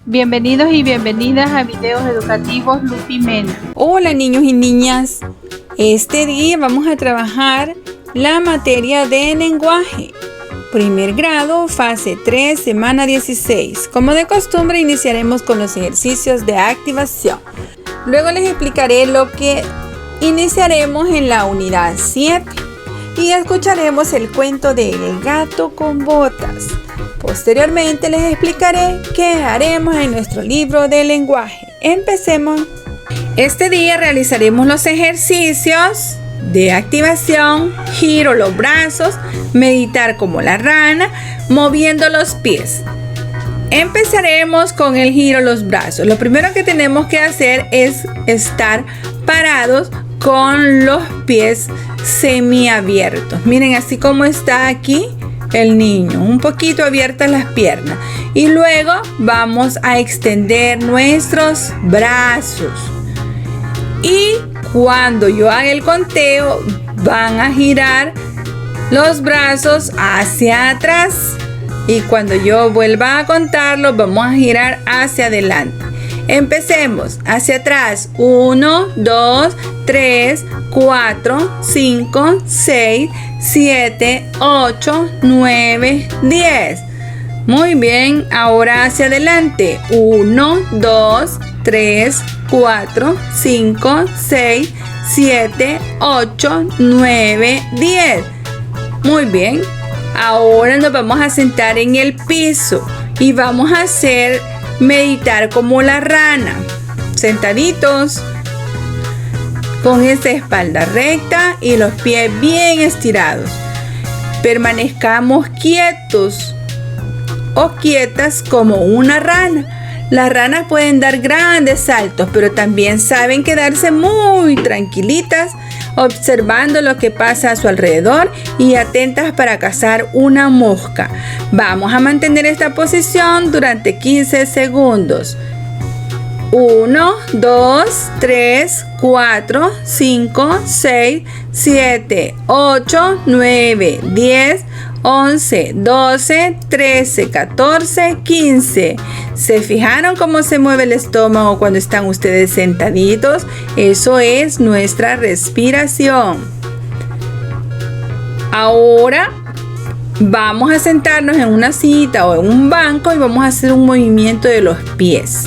Bienvenidos y bienvenidas a Videos Educativos Lupi Mena. Hola niños y niñas, este día vamos a trabajar la materia de lenguaje. Primer grado, fase 3, semana 16. Como de costumbre, iniciaremos con los ejercicios de activación. Luego les explicaré lo que iniciaremos en la unidad 7 y escucharemos el cuento de El gato con botas. Posteriormente les explicaré qué haremos en nuestro libro de lenguaje. Empecemos. Este día realizaremos los ejercicios de activación, giro los brazos, meditar como la rana, moviendo los pies. Empezaremos con el giro los brazos. Lo primero que tenemos que hacer es estar parados con los pies semiabiertos. Miren, así como está aquí el niño, un poquito abiertas las piernas. Y luego vamos a extender nuestros brazos. Y cuando yo haga el conteo, van a girar los brazos hacia atrás. Y cuando yo vuelva a contarlos, vamos a girar hacia adelante. Empecemos. Hacia atrás. 1, 2, 3, 4, 5, 6, 7, 8, 9, 10. Muy bien. Ahora hacia adelante. 1, 2, 3, 4, 5, 6, 7, 8, 9, 10. Muy bien. Ahora nos vamos a sentar en el piso y vamos a hacer meditar como la rana. Sentaditos, con esa espalda recta y los pies bien estirados. Permanezcamos quietos o quietas como una rana. Las ranas pueden dar grandes saltos, pero también saben quedarse muy tranquilitas, observando lo que pasa a su alrededor y atentas para cazar una mosca. Vamos a mantener esta posición durante 15 segundos. 1, 2, 3, 4, 5, 6, 7, 8, 9, 10, 11, 12, 13, 14, 15. ¿Se fijaron cómo se mueve el estómago cuando están ustedes sentaditos? Eso es nuestra respiración. Ahora vamos a sentarnos en una silla o en un banco y vamos a hacer un movimiento de los pies.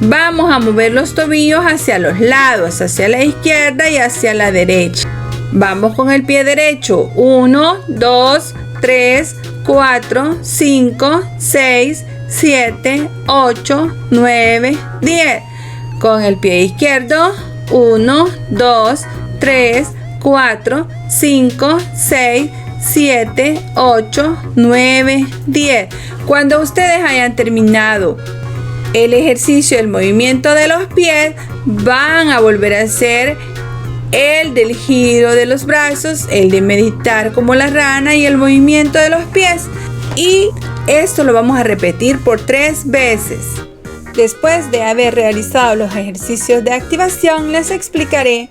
Vamos a mover los tobillos hacia los lados, hacia la izquierda y hacia la derecha. Vamos con el pie derecho. 1, 2, 3, 4, 5, 6, 7, 8, 9, 10. Con el pie izquierdo. 1, 2, 3, 4, 5, 6, 7, 8, 9, 10. Cuando ustedes hayan terminado el ejercicio del movimiento de los pies, van a volver a hacer el del giro de los brazos, el de meditar como la rana y el movimiento de los pies. Y esto lo vamos a repetir por 3 veces. Después de haber realizado los ejercicios de activación, les explicaré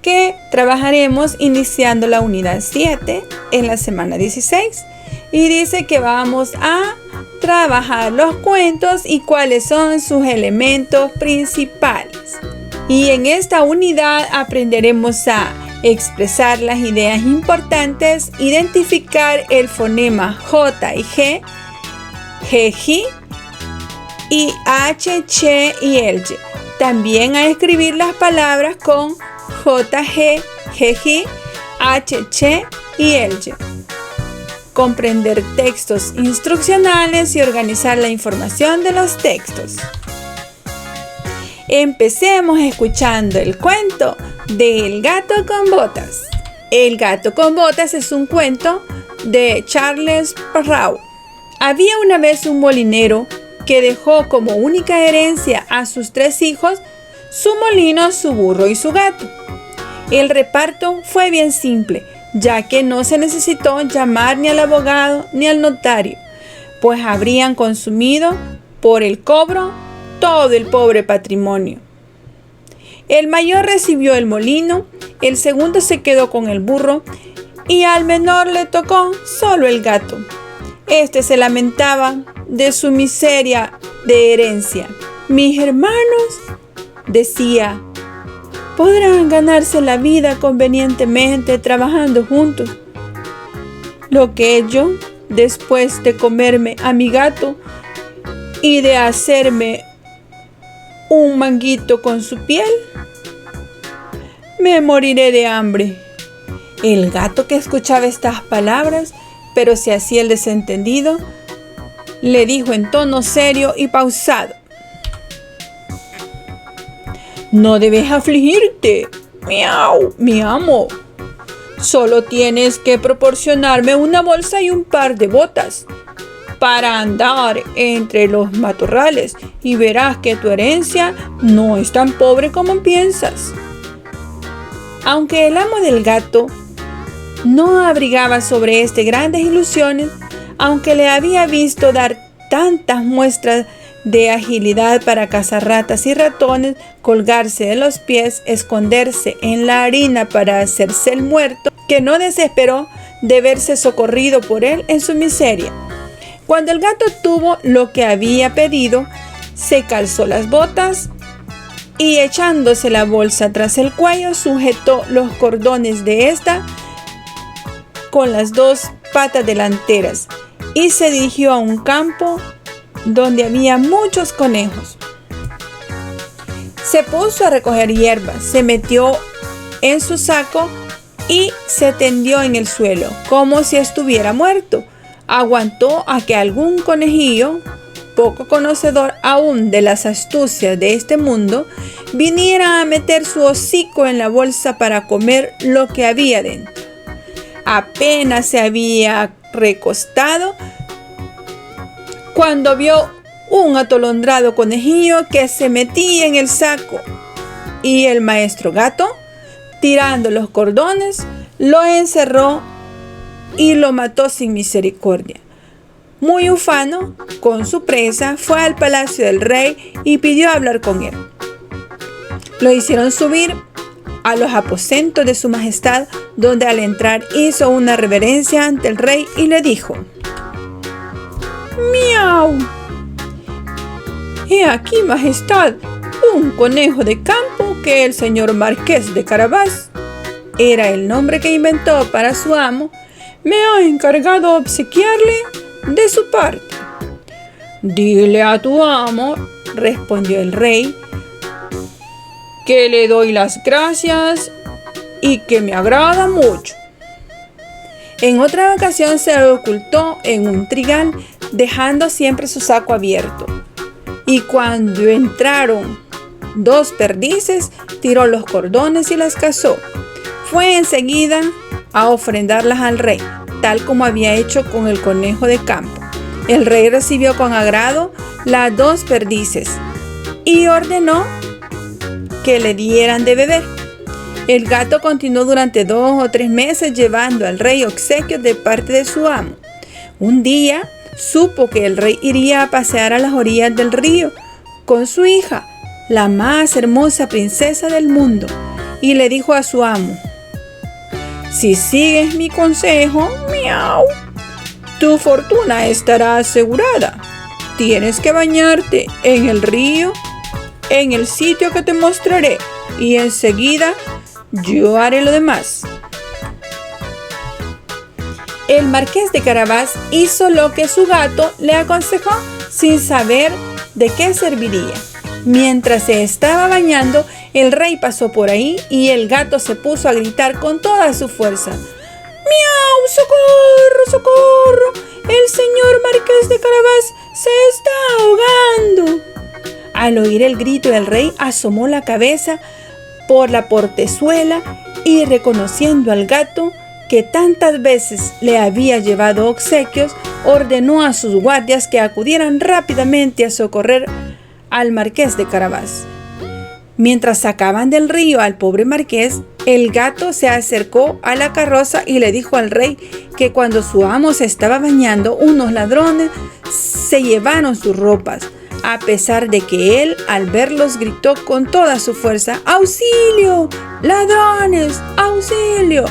que trabajaremos iniciando la unidad 7 en la semana 16. Y dice que vamos a trabajar los cuentos y cuáles son sus elementos principales. Y en esta unidad aprenderemos a expresar las ideas importantes, identificar el fonema J y G, G, y H, Ch y el Y. También a escribir las palabras con JG, GG, H, Ch y el Y. Comprender textos instruccionales y organizar la información de los textos. Empecemos escuchando el cuento de El gato con botas. El gato con botas es un cuento de Charles Perrault. Había una vez un molinero que dejó como única herencia a sus 3 hijos su molino, su burro y su gato. El reparto fue bien simple, ya que no se necesitó llamar ni al abogado ni al notario, pues habrían consumido por el cobro todo el pobre patrimonio. El mayor recibió el molino, el segundo se quedó con el burro y al menor le tocó solo el gato. Este se lamentaba de su miseria de herencia. Mis hermanos, decía, podrán ganarse la vida convenientemente trabajando juntos. Lo que yo, después de comerme a mi gato y de hacerme un manguito con su piel, me moriré de hambre. El gato, que escuchaba estas palabras, pero se hacía el desentendido, le dijo en tono serio y pausado: no debes afligirte, miau, mi amo. Solo tienes que proporcionarme una bolsa y un par de botas para andar entre los matorrales y verás que tu herencia no es tan pobre como piensas. Aunque el amo del gato no abrigaba sobre este grandes ilusiones, aunque le había visto dar tantas muestras de agilidad para cazar ratas y ratones, colgarse de los pies, esconderse en la harina para hacerse el muerto, que no desesperó de verse socorrido por él en su miseria. Cuando el gato tuvo lo que había pedido, se calzó las botas y, echándose la bolsa tras el cuello, sujetó los cordones de esta con las dos patas delanteras y se dirigió a un campo donde había muchos conejos. Se puso a recoger hierbas, se metió en su saco y se tendió en el suelo como si estuviera muerto. Aguantó a que algún conejillo, poco conocedor aún de las astucias de este mundo, viniera a meter su hocico en la bolsa para comer lo que había dentro. Apenas se había recostado cuando vio un atolondrado conejillo que se metía en el saco, y el maestro gato, tirando los cordones, lo encerró y lo mató sin misericordia. Muy ufano con su presa, fue al palacio del rey y pidió hablar con él. Lo hicieron subir a los aposentos de su majestad, donde al entrar hizo una reverencia ante el rey y le dijo: ¡miau! He aquí, majestad, un conejo de campo que el señor Marqués de Carabás, era el nombre que inventó para su amo, me ha encargado obsequiarle de su parte. Dile a tu amo, respondió el rey, que le doy las gracias y que me agrada mucho. En otra ocasión se ocultó en un trigal, dejando siempre su saco abierto, y cuando entraron dos perdices, tiró los cordones y las cazó. Fue enseguida a ofrendarlas al rey, tal como había hecho con el conejo de campo. El rey recibió con agrado las dos perdices y ordenó que le dieran de beber. El gato continuó durante 2 o 3 meses llevando al rey obsequios de parte de su amo. Un día supo que el rey iría a pasear a las orillas del río con su hija, la más hermosa princesa del mundo, y le dijo a su amo: si sigues mi consejo, miau, tu fortuna estará asegurada. Tienes que bañarte en el río, en el sitio que te mostraré, y enseguida yo haré lo demás. El marqués de Carabás hizo lo que su gato le aconsejó, sin saber de qué serviría. Mientras se estaba bañando, el rey pasó por ahí y el gato se puso a gritar con toda su fuerza: ¡miau! ¡Socorro! ¡Socorro! ¡El señor marqués de Carabás se está ahogando! Al oír el grito del rey, asomó la cabeza por la portezuela y, reconociendo al gato que tantas veces le había llevado obsequios, ordenó a sus guardias que acudieran rápidamente a socorrer al marqués de Carabás. Mientras sacaban del río al pobre marqués, el gato se acercó a la carroza y le dijo al rey que cuando su amo se estaba bañando, unos ladrones se llevaron sus ropas, a pesar de que él, al verlos, gritó con toda su fuerza: ¡auxilio! ¡Ladrones! ¡Auxilio!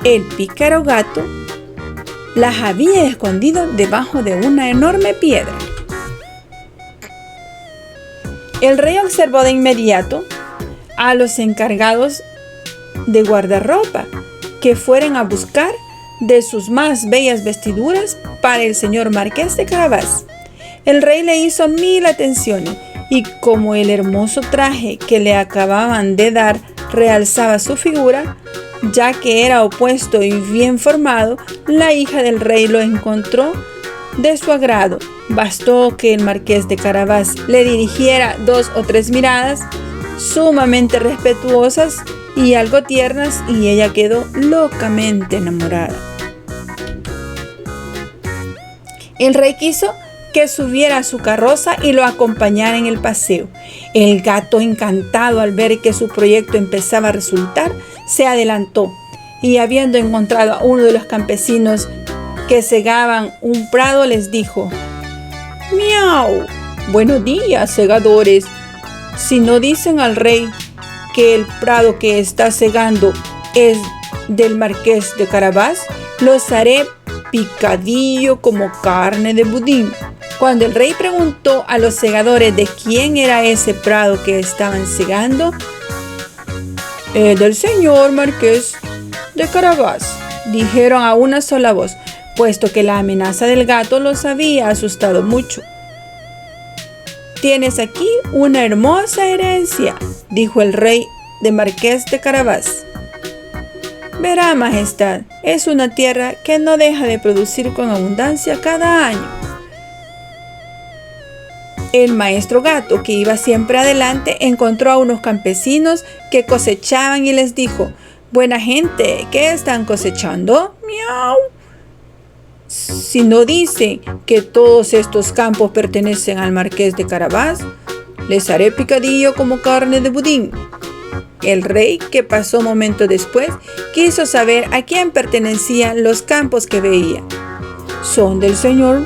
El pícaro gato las había escondido debajo de una enorme piedra. El rey observó de inmediato a los encargados de guardarropa que fueran a buscar de sus más bellas vestiduras para el señor marqués de Carabás. El rey le hizo 1000 atenciones y como el hermoso traje que le acababan de dar realzaba su figura, ya que era opuesto y bien formado, la hija del rey lo encontró de su agrado. Bastó que el marqués de Carabás le dirigiera 2 o 3 miradas sumamente respetuosas y algo tiernas y ella quedó locamente enamorada. El rey quiso que subiera a su carroza y lo acompañara en el paseo. El gato, encantado al ver que su proyecto empezaba a resultar, se adelantó y habiendo encontrado a uno de los campesinos que segaban un prado, les dijo: «Miau, buenos días, segadores. Si no dicen al rey que el prado que está segando es del marqués de Carabás, los haré picadillo como carne de budín». Cuando el rey preguntó a los segadores de quién era ese prado que estaban segando, «Del señor marqués de Carabás», dijeron a una sola voz, puesto que la amenaza del gato los había asustado mucho. «Tienes aquí una hermosa herencia», dijo el rey de marqués de Carabás. «Verá, majestad, es una tierra que no deja de producir con abundancia cada año». El maestro gato, que iba siempre adelante, encontró a unos campesinos que cosechaban y les dijo: «Buena gente, ¿qué están cosechando?». «Miau. Si no dicen que todos estos campos pertenecen al marqués de Carabás, les haré picadillo como carne de budín». El rey, que pasó momento después, quiso saber a quién pertenecían los campos que veía. «Son del señor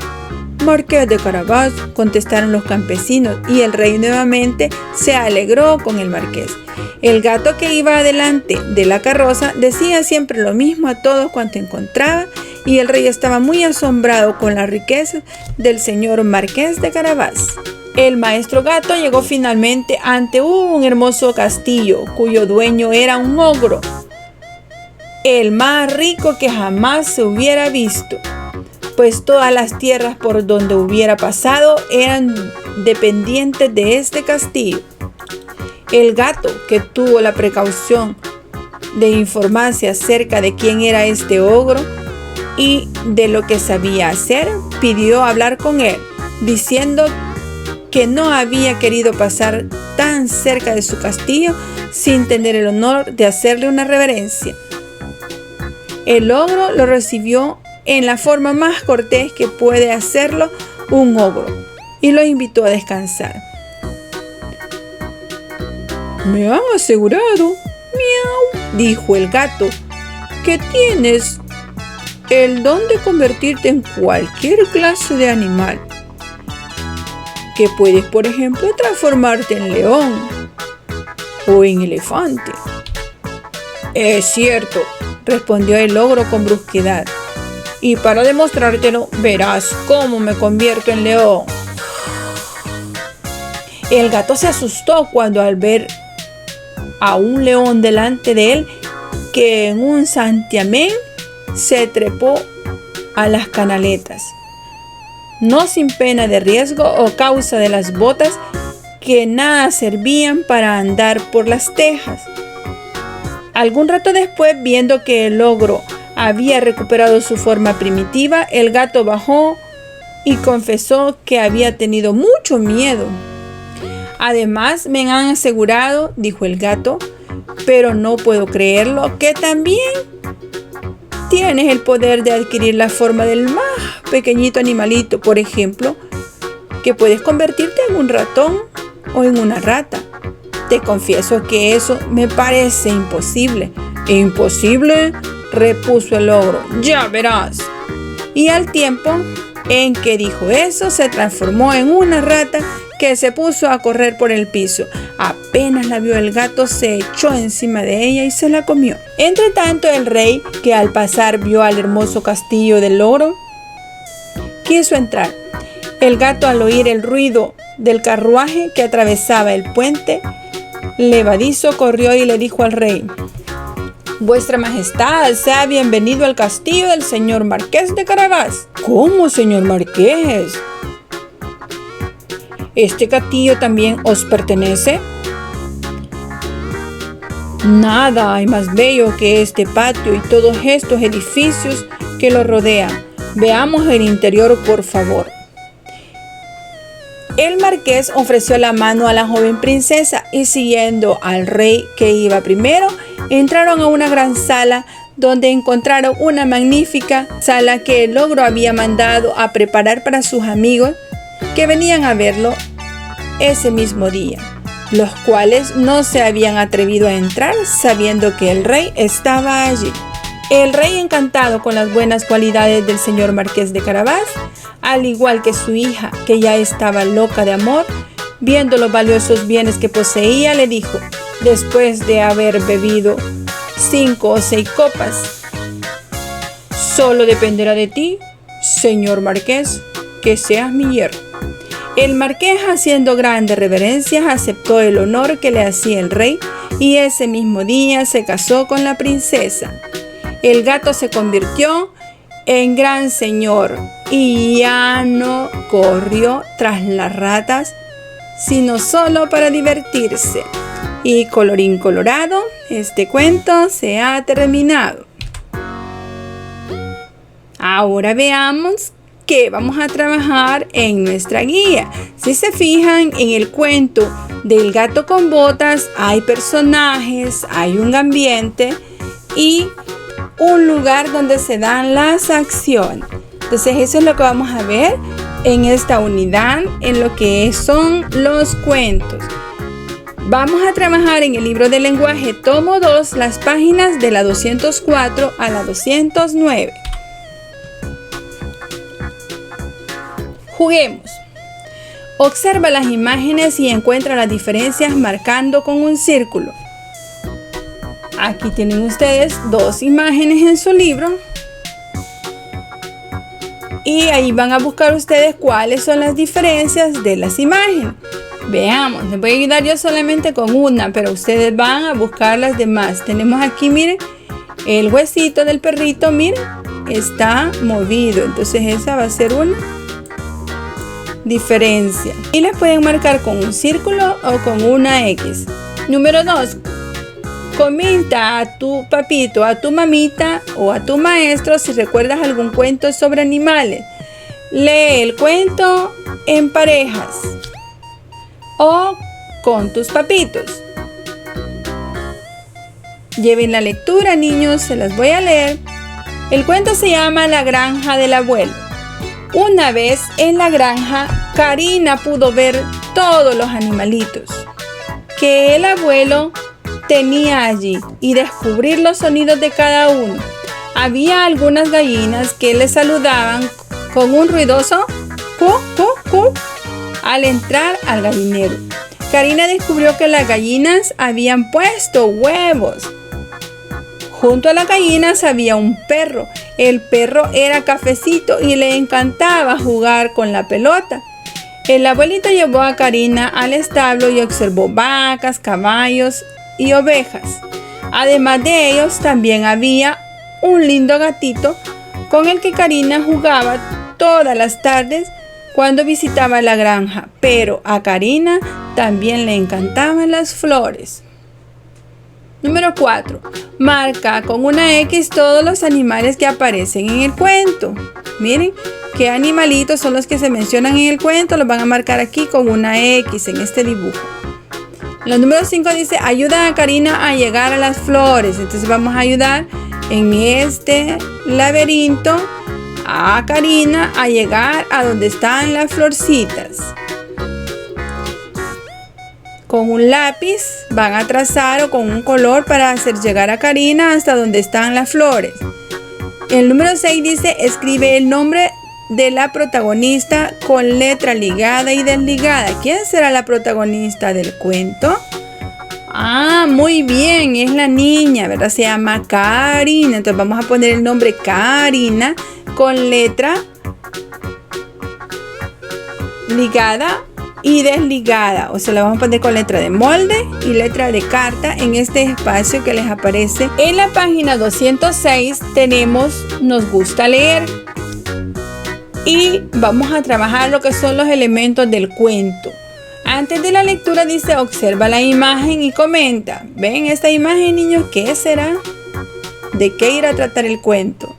marqués de Carabás», contestaron los campesinos, y el rey nuevamente se alegró con el marqués. El gato, que iba adelante de la carroza, decía siempre lo mismo a todos cuanto encontraba, y el rey estaba muy asombrado con la riqueza del señor marqués de Carabás. El maestro gato llegó finalmente ante un hermoso castillo cuyo dueño era un ogro, el más rico que jamás se hubiera visto, pues todas las tierras por donde hubiera pasado eran dependientes de este castillo. El gato, que tuvo la precaución de informarse acerca de quién era este ogro y de lo que sabía hacer, pidió hablar con él, diciendo que no había querido pasar tan cerca de su castillo sin tener el honor de hacerle una reverencia. El ogro lo recibió en la forma más cortés que puede hacerlo un ogro y lo invitó a descansar. «Me han asegurado, miau», dijo el gato, «que tienes el don de convertirte en cualquier clase de animal, que puedes, por ejemplo, transformarte en león o en elefante». «Es cierto», respondió el ogro con brusquedad, «y para demostrártelo, verás cómo me convierto en león». El gato se asustó cuando al ver a un león delante de él, que en un santiamén se trepó a las canaletas, no sin pena de riesgo o causa de las botas que nada servían para andar por las tejas. Algún rato después, viendo que el ogro había recuperado su forma primitiva, el gato bajó y confesó que había tenido mucho miedo. «Además, me han asegurado», dijo el gato, «pero no puedo creerlo, que también tienes el poder de adquirir la forma del más pequeñito animalito, por ejemplo, que puedes convertirte en un ratón o en una rata. Te confieso que eso me parece imposible». «¿Imposible?», repuso el ogro, «ya verás». Y al tiempo en que dijo eso, se transformó en una rata que se puso a correr por el piso. Apenas la vio el gato, se echó encima de ella y se la comió. Entre tanto, el rey, que al pasar vio al hermoso castillo del oro, quiso entrar. El gato, al oír el ruido del carruaje que atravesaba el puente levadizo, corrió y le dijo al rey: Vuestra Majestad, sea bienvenido al castillo del señor Marqués de Carabás. ¿Cómo, señor Marqués? ¿Este castillo también os pertenece? Nada hay más bello que este patio y todos estos edificios que lo rodean. Veamos el interior, por favor. El marqués ofreció la mano a la joven princesa y, siguiendo al rey, que iba primero, entraron a una gran sala donde encontraron una magnífica sala que el ogro había mandado a preparar para sus amigos que venían a verlo ese mismo día, los cuales no se habían atrevido a entrar sabiendo que el rey estaba allí. El rey, encantado con las buenas cualidades del señor Marqués de Carabás, al igual que su hija, que ya estaba loca de amor, viendo los valiosos bienes que poseía, le dijo, después de haber bebido 5 o 6 copas: solo dependerá de ti, señor Marqués, que seas mi yerno. El marqués, haciendo grandes reverencias, aceptó el honor que le hacía el rey y ese mismo día se casó con la princesa. El gato se convirtió en gran señor y ya no corrió tras las ratas, sino solo para divertirse. Y colorín colorado, este cuento se ha terminado. Ahora veamos que vamos a trabajar en nuestra guía. Si se fijan, en el cuento del gato con botas hay personajes, hay un ambiente y un lugar donde se dan las acciones. Entonces eso es lo que vamos a ver en esta unidad, en lo que son los cuentos. Vamos a trabajar en el libro de lenguaje tomo 2, las páginas de la 204 a la 209. Juguemos. Observa las imágenes y encuentra las diferencias marcando con un círculo. Aquí tienen ustedes 2 imágenes en su libro. Y ahí van a buscar ustedes cuáles son las diferencias de las imágenes. Veamos, les voy a ayudar yo solamente con una, pero ustedes van a buscar las demás. Tenemos aquí, miren, el huesito del perrito, miren, está movido. Entonces esa va a ser una diferencia. Y las pueden marcar con un círculo o con una X. Número 2. Comenta a tu papito, a tu mamita o a tu maestro si recuerdas algún cuento sobre animales. Lee el cuento en parejas o con tus papitos. Lleven la lectura, niños, se las voy a leer. El cuento se llama La granja del abuelo. Una vez en la granja, Karina pudo ver todos los animalitos que el abuelo tenía allí y descubrir los sonidos de cada uno. Había algunas gallinas que le saludaban con un ruidoso cu, cu, cu al entrar al gallinero. Karina descubrió que las gallinas habían puesto huevos. Junto a las gallinas había un perro. El perro era cafecito y le encantaba jugar con la pelota. El abuelito llevó a Karina al establo y observó vacas, caballos y ovejas. Además de ellos, también había un lindo gatito con el que Karina jugaba todas las tardes cuando visitaba la granja. Pero a Karina también le encantaban las flores. Número 4. Marca con una X todos los animales que aparecen en el cuento. Miren qué animalitos son los que se mencionan en el cuento. Los van a marcar aquí con una X en este dibujo. La número 5 dice, ayuda a Karina a llegar a las flores. Entonces vamos a ayudar en este laberinto a Karina a llegar a donde están las florcitas. Con un lápiz van a trazar o con un color para hacer llegar a Karina hasta donde están las flores. El número 6 dice, escribe el nombre de la protagonista con letra ligada y desligada. ¿Quién será la protagonista del cuento? Ah, muy bien, es la niña, ¿verdad? Se llama Karina. Entonces vamos a poner el nombre Karina con letra ligada y desligada. O sea, la vamos a poner con letra de molde y letra de carta en este espacio que les aparece. En la página 206 tenemos Nos gusta leer. Y vamos a trabajar lo que son los elementos del cuento. Antes de la lectura dice, observa la imagen y comenta. ¿Ven esta imagen, niños? ¿Qué será? ¿De qué irá a tratar el cuento?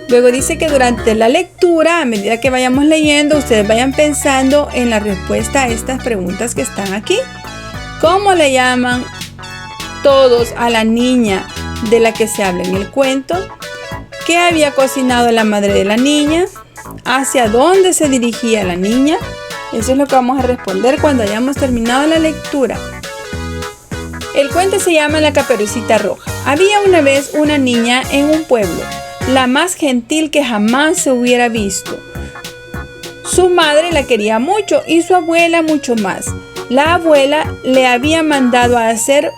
Luego dice que durante la lectura, a medida que vayamos leyendo, ustedes vayan pensando en la respuesta a estas preguntas que están aquí. ¿Cómo le llaman todos a la niña de la que se habla en el cuento? ¿Qué había cocinado la madre de la niña? ¿Hacia dónde se dirigía la niña? Eso es lo que vamos a responder cuando hayamos terminado la lectura. El cuento se llama La Caperucita Roja. Había una vez una niña en un pueblo, la más gentil que jamás se hubiera visto. Su madre la quería mucho y su abuela mucho más. La abuela le había mandado a hacer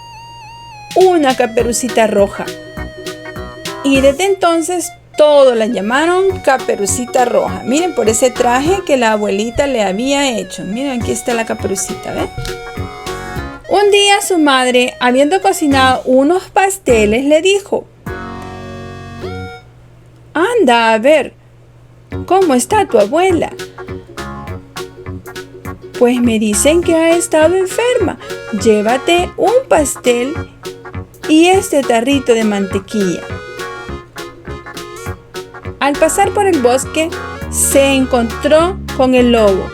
una caperucita roja. Y desde entonces todos la llamaron Caperucita Roja. Miren, por ese traje que la abuelita le había hecho. Miren, aquí está la caperucita, ¿ven? Un día su madre, habiendo cocinado unos pasteles, le dijo: anda a ver, ¿cómo está tu abuela? Pues me dicen que ha estado enferma. Llévate un pastel y este tarrito de mantequilla. Al pasar por el bosque, se encontró con el lobo,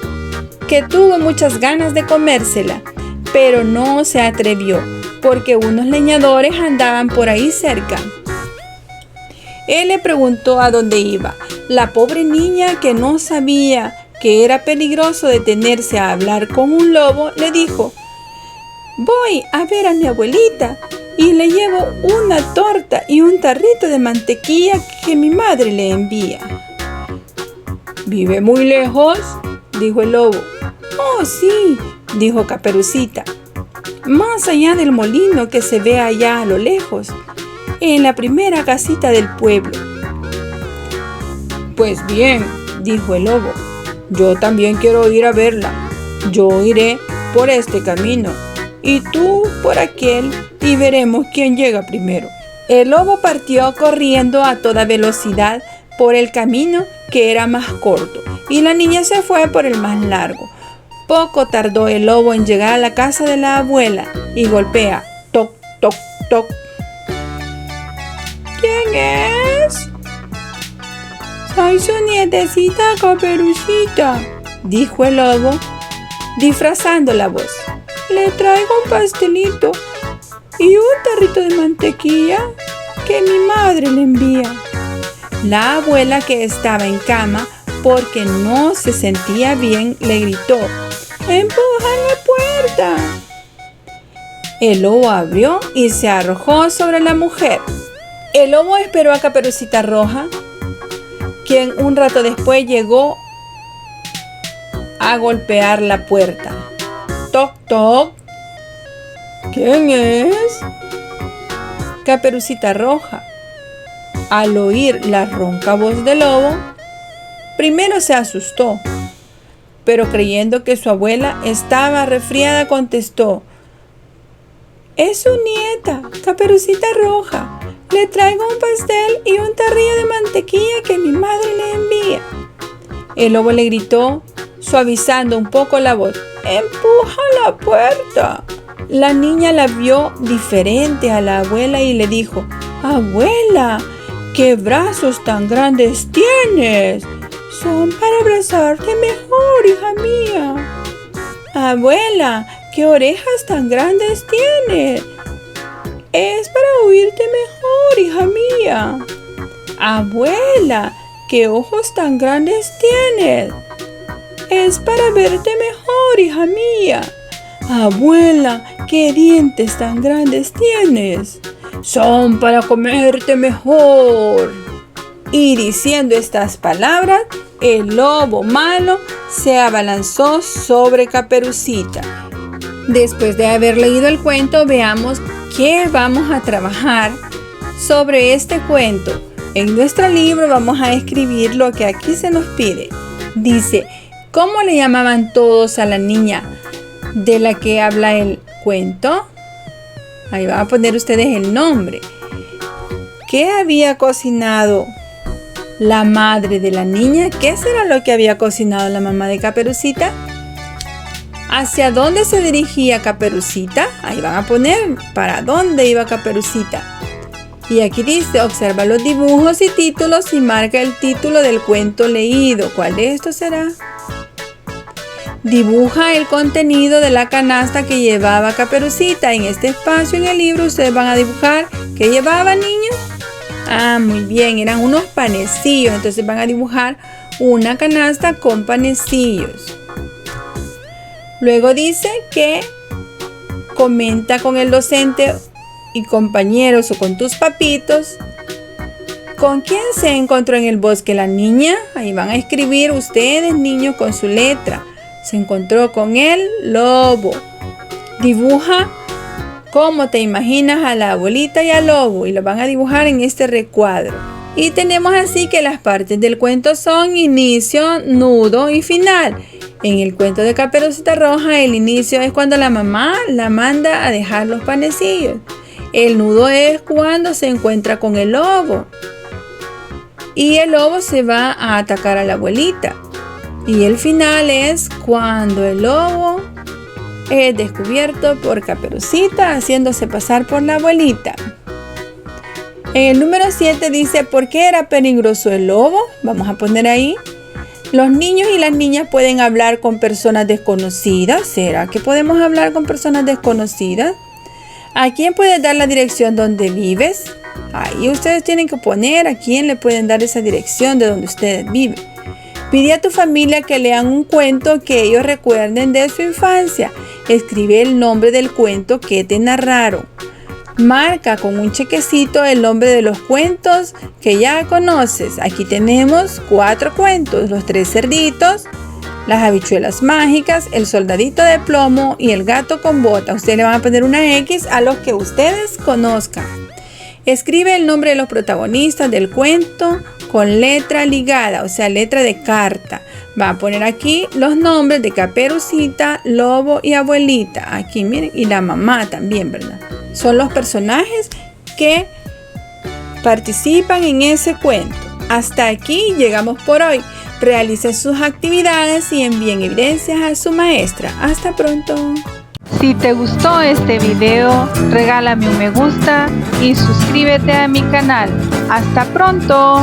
que tuvo muchas ganas de comérsela, pero no se atrevió, porque unos leñadores andaban por ahí cerca. Él le preguntó a dónde iba. La pobre niña, que no sabía que era peligroso detenerse a hablar con un lobo, le dijo: voy a ver a mi abuelita y le llevo una torta y un tarrito de mantequilla que mi madre le envía. ¿Vive muy lejos?, dijo el lobo. Oh, sí, dijo Caperucita. Más allá del molino que se ve allá a lo lejos, en la primera casita del pueblo. Pues bien, dijo el lobo, yo también quiero ir a verla. Yo iré por este camino y tú por aquel, y veremos quién llega primero. El lobo partió corriendo a toda velocidad por el camino que era más corto, y la niña se fue por el más largo. Poco tardó el lobo en llegar a la casa de la abuela y golpea: toc, toc, toc. ¿Quién es? Soy su nietecita Caperucita, dijo el lobo, disfrazando la voz. Le traigo un pastelito y un tarrito de mantequilla que mi madre le envía. La abuela, que estaba en cama porque no se sentía bien, le gritó: ¡empuja la puerta! El lobo abrió y se arrojó sobre la mujer. El lobo esperó a Caperucita Roja, quien un rato después llegó a golpear la puerta. Toc, toc. ¿Quién es? Caperucita Roja. Al oír la ronca voz del lobo, primero se asustó, pero creyendo que su abuela estaba resfriada, contestó: es su nieta, Caperucita Roja. Le traigo un pastel y un tarrillo de mantequilla que mi madre le envía. El lobo le gritó, suavizando un poco la voz: ¡empuja la puerta! La niña la vio diferente a la abuela y le dijo: ¡abuela! ¡Qué brazos tan grandes tienes! Son para abrazarte mejor, hija mía. ¡Abuela! ¡Qué orejas tan grandes tienes! Es para oírte mejor, hija mía. Abuela, ¿qué ojos tan grandes tienes? Es para verte mejor, hija mía. Abuela, ¿qué dientes tan grandes tienes? Son para comerte mejor. Y diciendo estas palabras, el lobo malo se abalanzó sobre Caperucita. Después de haber leído el cuento, veamos qué vamos a trabajar sobre este cuento. En nuestro libro vamos a escribir lo que aquí se nos pide. Dice, ¿cómo le llamaban todos a la niña de la que habla el cuento? Ahí van a poner ustedes el nombre. ¿Qué había cocinado la madre de la niña? ¿Qué será lo que había cocinado la mamá de Caperucita? ¿Hacia dónde se dirigía Caperucita? Ahí van a poner para dónde iba Caperucita. Y aquí dice, observa los dibujos y títulos y marca el título del cuento leído. ¿Cuál de estos será? Dibuja el contenido de la canasta que llevaba Caperucita. En este espacio en el libro ustedes van a dibujar ¿qué llevaba, niños? Ah, muy bien, eran unos panecillos. Entonces van a dibujar una canasta con panecillos. Luego dice que comenta con el docente y compañeros o con tus papitos. ¿Con quién se encontró en el bosque la niña? Ahí van a escribir ustedes, niños, con su letra. Se encontró con el lobo. Dibuja cómo te imaginas a la abuelita y al lobo y lo van a dibujar en este recuadro. Y tenemos así que las partes del cuento son inicio, nudo y final. En el cuento de Caperucita Roja, el inicio es cuando la mamá la manda a dejar los panecillos. El nudo es cuando se encuentra con el lobo. Y el lobo se va a atacar a la abuelita. Y el final es cuando el lobo es descubierto por Caperucita haciéndose pasar por la abuelita. En el número 7 dice, ¿por qué era peligroso el lobo? Vamos a poner ahí. Los niños y las niñas pueden hablar con personas desconocidas. ¿Será que podemos hablar con personas desconocidas? ¿A quién puedes dar la dirección donde vives? Ahí ustedes tienen que poner a quién le pueden dar esa dirección de donde ustedes viven. Pide a tu familia que lean un cuento que ellos recuerden de su infancia. Escribe el nombre del cuento que te narraron. Marca con un chequecito el nombre de los cuentos que ya conoces. Aquí tenemos 4 cuentos: Los 3 cerditos, Las habichuelas mágicas, El soldadito de plomo y El gato con bota. Ustedes le van a poner una X a los que ustedes conozcan. Escribe el nombre de los protagonistas del cuento con letra ligada, o sea, letra de carta. Va a poner aquí los nombres de Caperucita, Lobo y Abuelita. Aquí miren, y la mamá también, ¿verdad? Son los personajes que participan en ese cuento. Hasta aquí llegamos por hoy. Realicen sus actividades y envíen evidencias a su maestra. Hasta pronto. Si te gustó este video, regálame un me gusta y suscríbete a mi canal. ¡Hasta pronto!